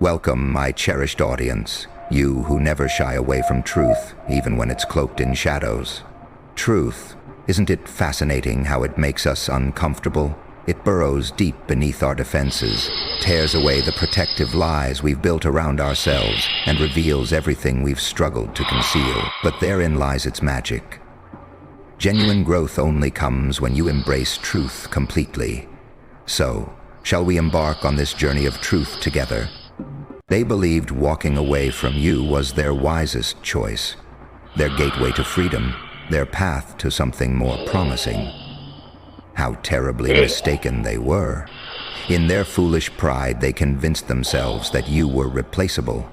Welcome, my cherished audience, you who never shy away from truth, even when it's cloaked in shadows. Truth, isn't it fascinating how it makes us uncomfortable? It burrows deep beneath our defenses, tears away the protective lies we've built around ourselves, and reveals everything we've struggled to conceal. But therein lies its magic. Genuine growth only comes when you embrace truth completely. So, shall we embark on this journey of truth together? They believed walking away from you was their wisest choice, their gateway to freedom, their path to something more promising. How terribly mistaken they were. In their foolish pride, they convinced themselves that you were replaceable.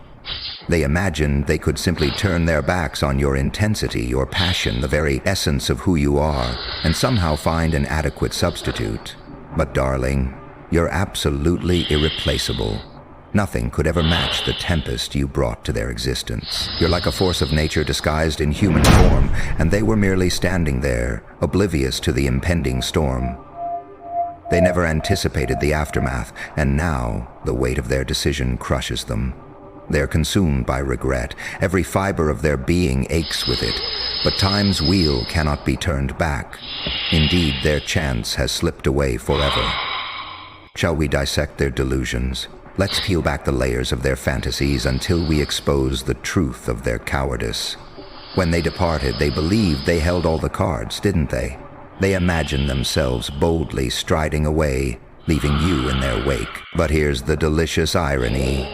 They imagined they could simply turn their backs on your intensity, your passion, the very essence of who you are, and somehow find an adequate substitute. But darling, you're absolutely irreplaceable. Nothing could ever match the tempest you brought to their existence. You're like a force of nature disguised in human form, and they were merely standing there, oblivious to the impending storm. They never anticipated the aftermath, and now the weight of their decision crushes them. They're consumed by regret. Every fiber of their being aches with it, but time's wheel cannot be turned back. Indeed, their chance has slipped away forever. Shall we dissect their delusions? Let's peel back the layers of their fantasies until we expose the truth of their cowardice. When they departed, they believed they held all the cards, didn't they? They imagined themselves boldly striding away, leaving you in their wake. But here's the delicious irony.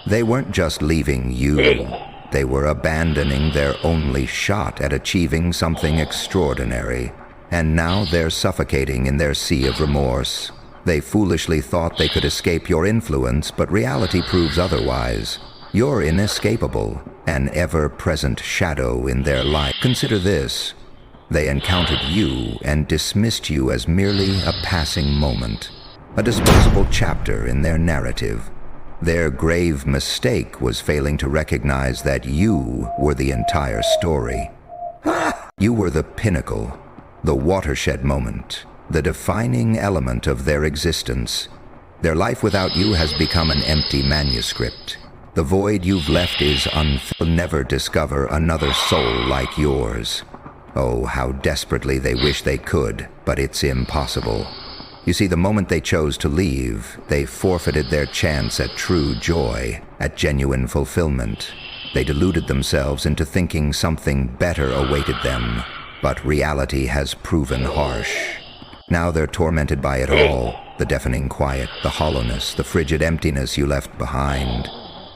They weren't just leaving you. They were abandoning their only shot at achieving something extraordinary. And now they're suffocating in their sea of remorse. They foolishly thought they could escape your influence, but reality proves otherwise. You're inescapable, an ever-present shadow in their life. Consider this. They encountered you and dismissed you as merely a passing moment, a disposable chapter in their narrative. Their grave mistake was failing to recognize that you were the entire story. You were the pinnacle, the watershed moment, the defining element of their existence. Their life without you has become an empty manuscript. The void you've left is will never discover another soul like yours. Oh, how desperately they wish they could, but it's impossible. You see, the moment they chose to leave, they forfeited their chance at true joy, at genuine fulfillment. They deluded themselves into thinking something better awaited them, but reality has proven harsh. Now they're tormented by it all, the deafening quiet, the hollowness, the frigid emptiness you left behind.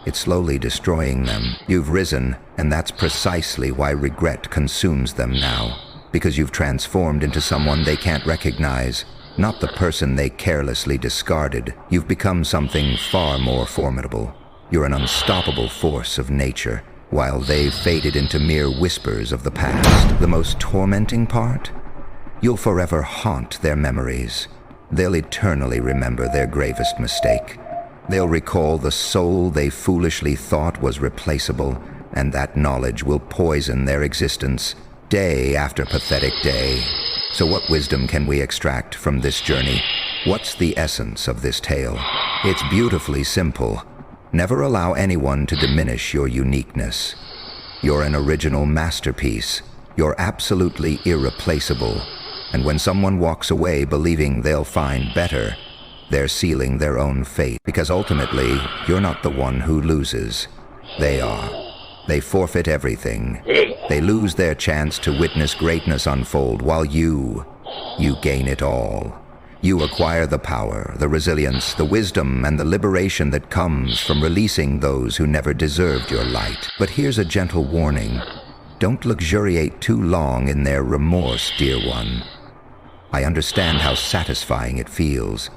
It's slowly destroying them. You've risen, and that's precisely why regret consumes them now, because you've transformed into someone they can't recognize. Not the person they carelessly discarded. You've become something far more formidable. You're an unstoppable force of nature, while they've faded into mere whispers of the past. The most tormenting part? You'll forever haunt their memories. They'll eternally remember their gravest mistake. They'll recall the soul they foolishly thought was replaceable, and that knowledge will poison their existence day after pathetic day. So what wisdom can we extract from this journey? What's the essence of this tale? It's beautifully simple. Never allow anyone to diminish your uniqueness. You're an original masterpiece. You're absolutely irreplaceable. And when someone walks away believing they'll find better, they're sealing their own fate. Because ultimately, you're not the one who loses. They are. They forfeit everything. They lose their chance to witness greatness unfold, while you gain it all. You acquire the power, the resilience, the wisdom, and the liberation that comes from releasing those who never deserved your light. But here's a gentle warning. Don't luxuriate too long in their remorse, dear one. I understand how satisfying it feels.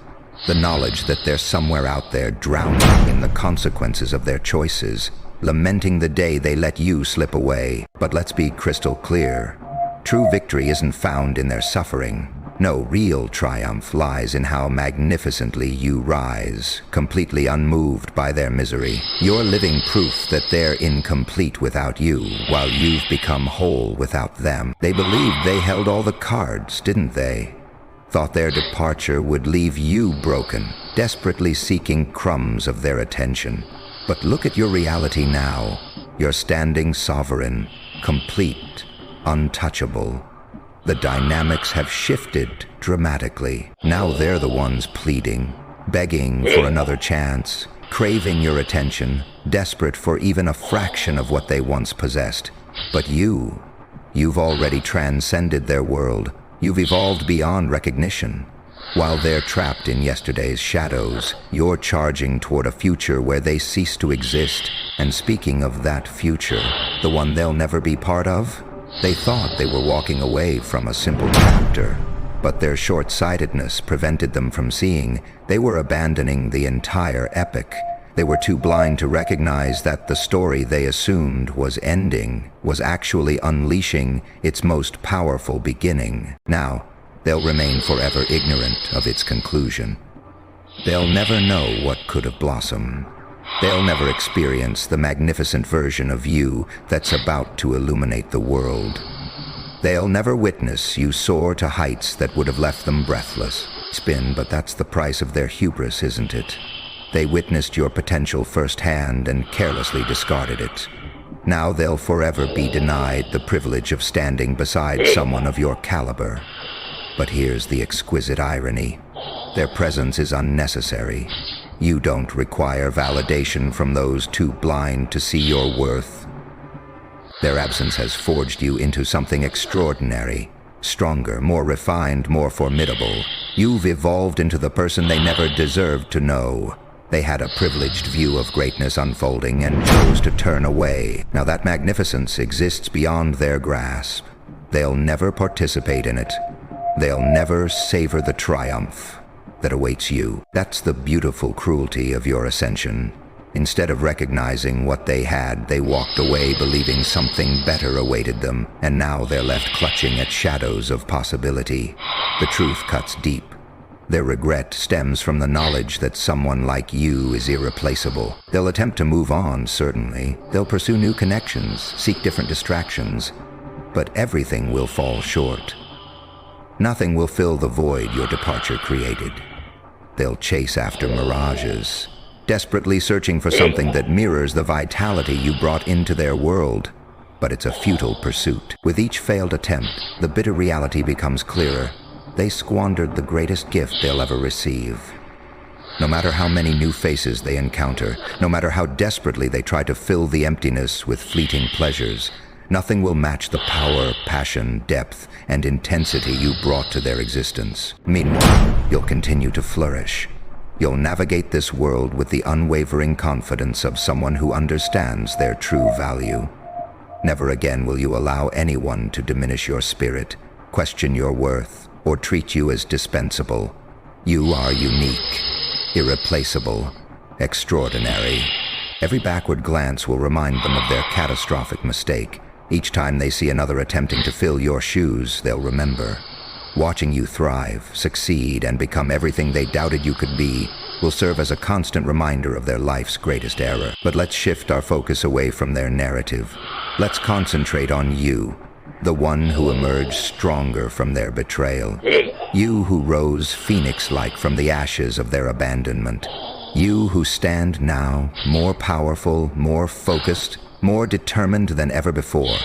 The knowledge that they're somewhere out there drowning in the consequences of their choices, lamenting the day they let you slip away. But let's be crystal clear. True victory isn't found in their suffering. No, real triumph lies in how magnificently you rise, completely unmoved by their misery. You're living proof that they're incomplete without you, while you've become whole without them. They believed they held all the cards, didn't they? thought their departure would leave you broken, desperately seeking crumbs of their attention. But look at your reality now. You're standing sovereign, complete, untouchable. The dynamics have shifted dramatically. Now they're the ones pleading, begging for another chance, craving your attention, desperate for even a fraction of what they once possessed. But you've already transcended their world. You've evolved beyond recognition. While they're trapped in yesterday's shadows, you're charging toward a future where they cease to exist. And speaking of that future, the one they'll never be part of, they thought they were walking away from a simple chapter, but their short-sightedness prevented them from seeing they were abandoning the entire epic. They were too blind to recognize that the story they assumed was ending was actually unleashing its most powerful beginning. Now, they'll remain forever ignorant of its conclusion. They'll never know what could have blossomed. They'll never experience the magnificent version of you that's about to illuminate the world. They'll never witness you soar to heights that would have left them breathless. Spin, but that's the price of their hubris, isn't it? They witnessed your potential firsthand and carelessly discarded it. Now they'll forever be denied the privilege of standing beside someone of your caliber. But here's the exquisite irony. Their presence is unnecessary. You don't require validation from those too blind to see your worth. Their absence has forged you into something extraordinary, stronger, more refined, more formidable. You've evolved into the person they never deserved to know. They had a privileged view of greatness unfolding and chose to turn away. Now that magnificence exists beyond their grasp. They'll never participate in it. They'll never savor the triumph that awaits you. That's the beautiful cruelty of your ascension. Instead of recognizing what they had, they walked away believing something better awaited them, and now they're left clutching at shadows of possibility. The truth cuts deep. Their regret stems from the knowledge that someone like you is irreplaceable. They'll attempt to move on, certainly. They'll pursue new connections, seek different distractions. But everything will fall short. Nothing will fill the void your departure created. They'll chase after mirages, desperately searching for something that mirrors the vitality you brought into their world. But it's a futile pursuit. With each failed attempt, the bitter reality becomes clearer. They squandered the greatest gift they'll ever receive. No matter how many new faces they encounter, no matter how desperately they try to fill the emptiness with fleeting pleasures, nothing will match the power, passion, depth, and intensity you brought to their existence. Meanwhile, you'll continue to flourish. You'll navigate this world with the unwavering confidence of someone who understands their true value. Never again will you allow anyone to diminish your spirit, question your worth, or treat you as dispensable. You are unique, irreplaceable, extraordinary. Every backward glance will remind them of their catastrophic mistake. Each time they see another attempting to fill your shoes, they'll remember. Watching you thrive, succeed, and become everything they doubted you could be will serve as a constant reminder of their life's greatest error. But let's shift our focus away from their narrative. Let's concentrate on you, the one who emerged stronger from their betrayal. You who rose phoenix-like from the ashes of their abandonment. You who stand now more powerful, more focused, more determined than ever before.